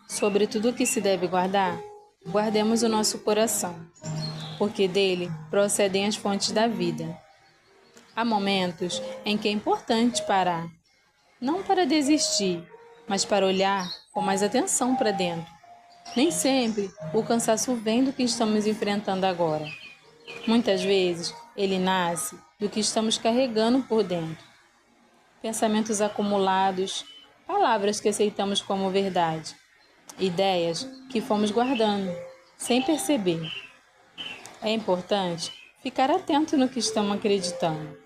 Sobre tudo que se deve guardar, guardemos o nosso coração, porque dele procedem as fontes da vida. Há momentos em que é importante parar, não para desistir, mas para olhar com mais atenção para dentro. Nem sempre o cansaço vem do que estamos enfrentando agora. Muitas vezes ele nasce do que estamos carregando por dentro. Pensamentos acumulados, palavras que aceitamos como verdade, ideias que fomos guardando sem perceber. É importante ficar atento no que estamos acreditando.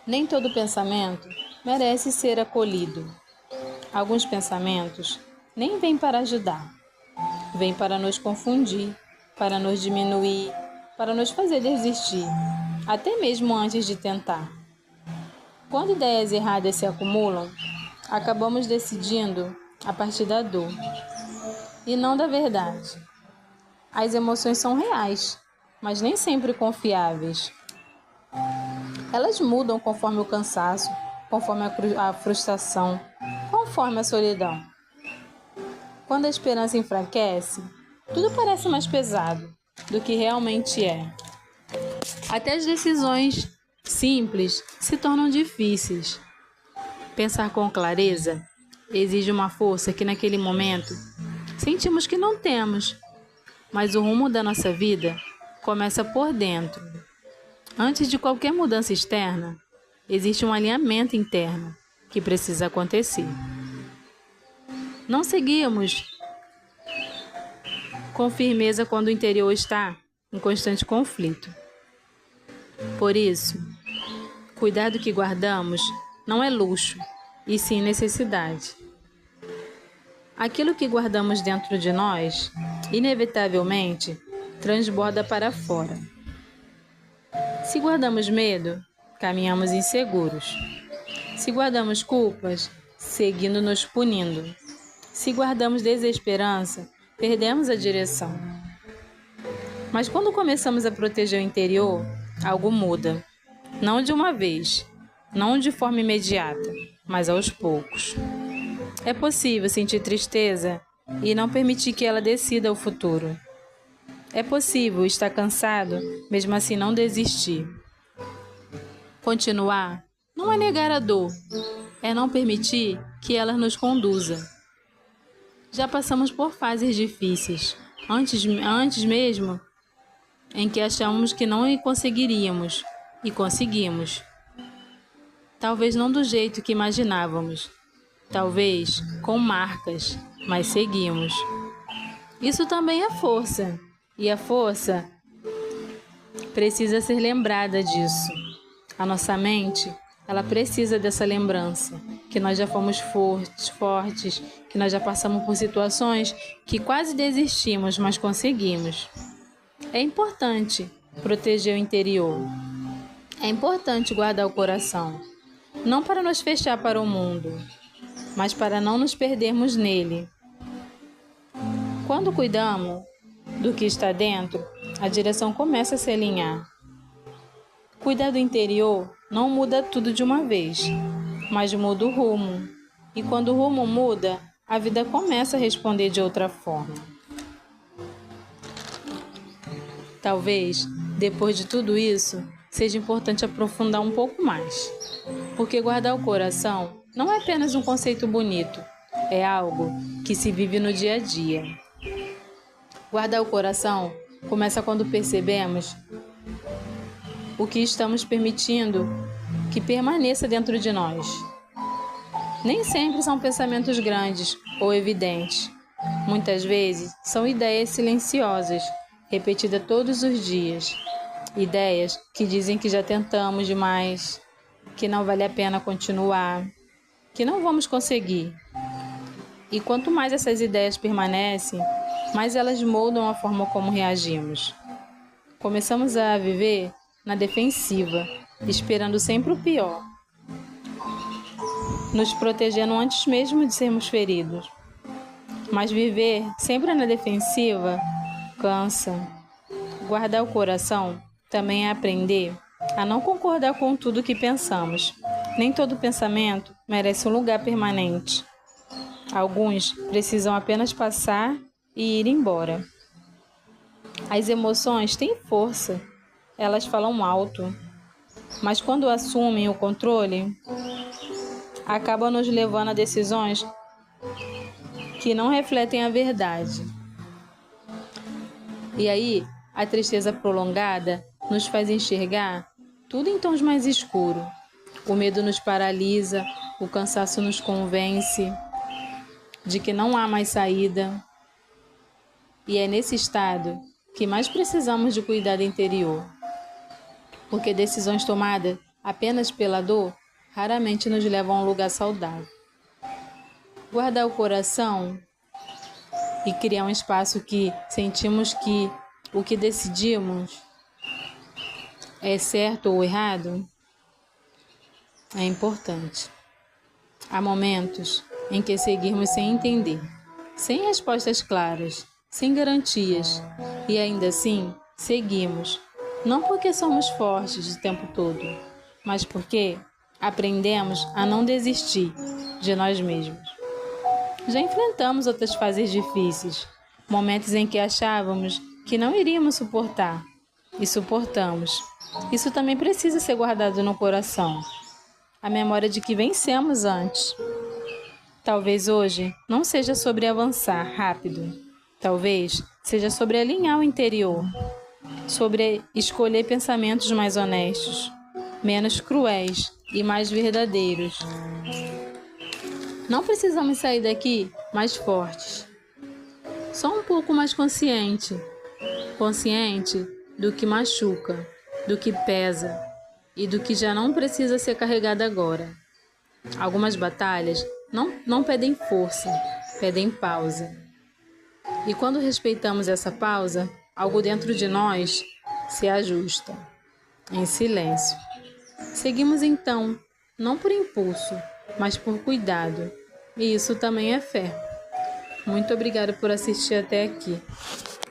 Nem todo pensamento merece ser acolhido. Alguns pensamentos nem vêm para ajudar, vêm para nos confundir, para nos diminuir, para nos fazer desistir, até mesmo antes de tentar. Quando ideias erradas se acumulam, acabamos decidindo a partir da dor e não da verdade. As emoções são reais, mas nem sempre confiáveis. Elas mudam conforme o cansaço, conforme a frustração, conforme a solidão. Quando a esperança enfraquece, tudo parece mais pesado do que realmente é. Até as decisões simples se tornam difíceis. Pensar com clareza exige uma força que naquele momento sentimos que não temos, mas o rumo da nossa vida começa por dentro. Antes de qualquer mudança externa, existe um alinhamento interno que precisa acontecer. Não seguimos com firmeza quando o interior está em constante conflito. Por isso, cuidar do que guardamos não é luxo, e sim necessidade. Aquilo que guardamos dentro de nós, inevitavelmente, transborda para fora. Se guardamos medo, caminhamos inseguros. Se guardamos culpas, seguindo nos punindo. Se guardamos desesperança, perdemos a direção. Mas quando começamos a proteger o interior, algo muda. Não de uma vez, não de forma imediata, mas aos poucos. É possível sentir tristeza e não permitir que ela decida o futuro. É possível estar cansado, mesmo assim não desistir. Continuar não é negar a dor, é não permitir que ela nos conduza. Já passamos por fases difíceis, antes mesmo em que achamos que não conseguiríamos, e conseguimos. Talvez não do jeito que imaginávamos, talvez com marcas, mas seguimos. Isso também é força, e a força precisa ser lembrada disso. A nossa mente, ela precisa dessa lembrança, que nós já fomos fortes, que nós já passamos por situações que quase desistimos, mas conseguimos. É importante proteger o interior. É importante guardar o coração, não para nos fechar para o mundo, mas para não nos perdermos nele. Quando cuidamos do que está dentro, a direção começa a se alinhar. Cuidar do interior não muda tudo de uma vez, mas muda o rumo. E quando o rumo muda, a vida começa a responder de outra forma. Talvez, depois de tudo isso, seja importante aprofundar um pouco mais. Porque guardar o coração não é apenas um conceito bonito, é algo que se vive no dia a dia. Guardar o coração começa quando percebemos o que estamos permitindo que permaneça dentro de nós. Nem sempre são pensamentos grandes ou evidentes. Muitas vezes são ideias silenciosas, repetidas todos os dias. Ideias que dizem que já tentamos demais, que não vale a pena continuar, que não vamos conseguir. E quanto mais essas ideias permanecem, mais elas moldam a forma como reagimos. Começamos a viver na defensiva, esperando sempre o pior, nos protegendo antes mesmo de sermos feridos. Mas viver sempre na defensiva cansa. Guardar o coração também é aprender a não concordar com tudo que pensamos. Nem todo pensamento merece um lugar permanente. Alguns precisam apenas passar e ir embora. As emoções têm força, elas falam alto, mas quando assumem o controle, acabam nos levando a decisões que não refletem a verdade. E aí, a tristeza prolongada nos faz enxergar tudo em tons mais escuros. O medo nos paralisa, o cansaço nos convence de que não há mais saída. E é nesse estado que mais precisamos de cuidado interior, porque decisões tomadas apenas pela dor raramente nos levam a um lugar saudável. Guardar o coração e criar um espaço que sentimos que o que decidimos é certo ou errado é importante. Há momentos em que seguirmos sem entender, sem respostas claras, sem garantias, e ainda assim seguimos, não porque somos fortes o tempo todo, mas porque aprendemos a não desistir de nós mesmos. Já enfrentamos outras fases difíceis, momentos em que achávamos que não iríamos suportar, e suportamos. Isso também precisa ser guardado no coração, a memória de que vencemos antes. Talvez hoje não seja sobre avançar rápido, talvez seja sobre alinhar o interior, sobre escolher pensamentos mais honestos, menos cruéis e mais verdadeiros. Não precisamos sair daqui mais fortes, só um pouco mais consciente do que machuca, do que pesa e do que já não precisa ser carregado agora. Algumas batalhas não pedem força, pedem pausa. E quando respeitamos essa pausa, algo dentro de nós se ajusta, em silêncio. Seguimos então, não por impulso, mas por cuidado. E isso também é fé. Muito obrigada por assistir até aqui.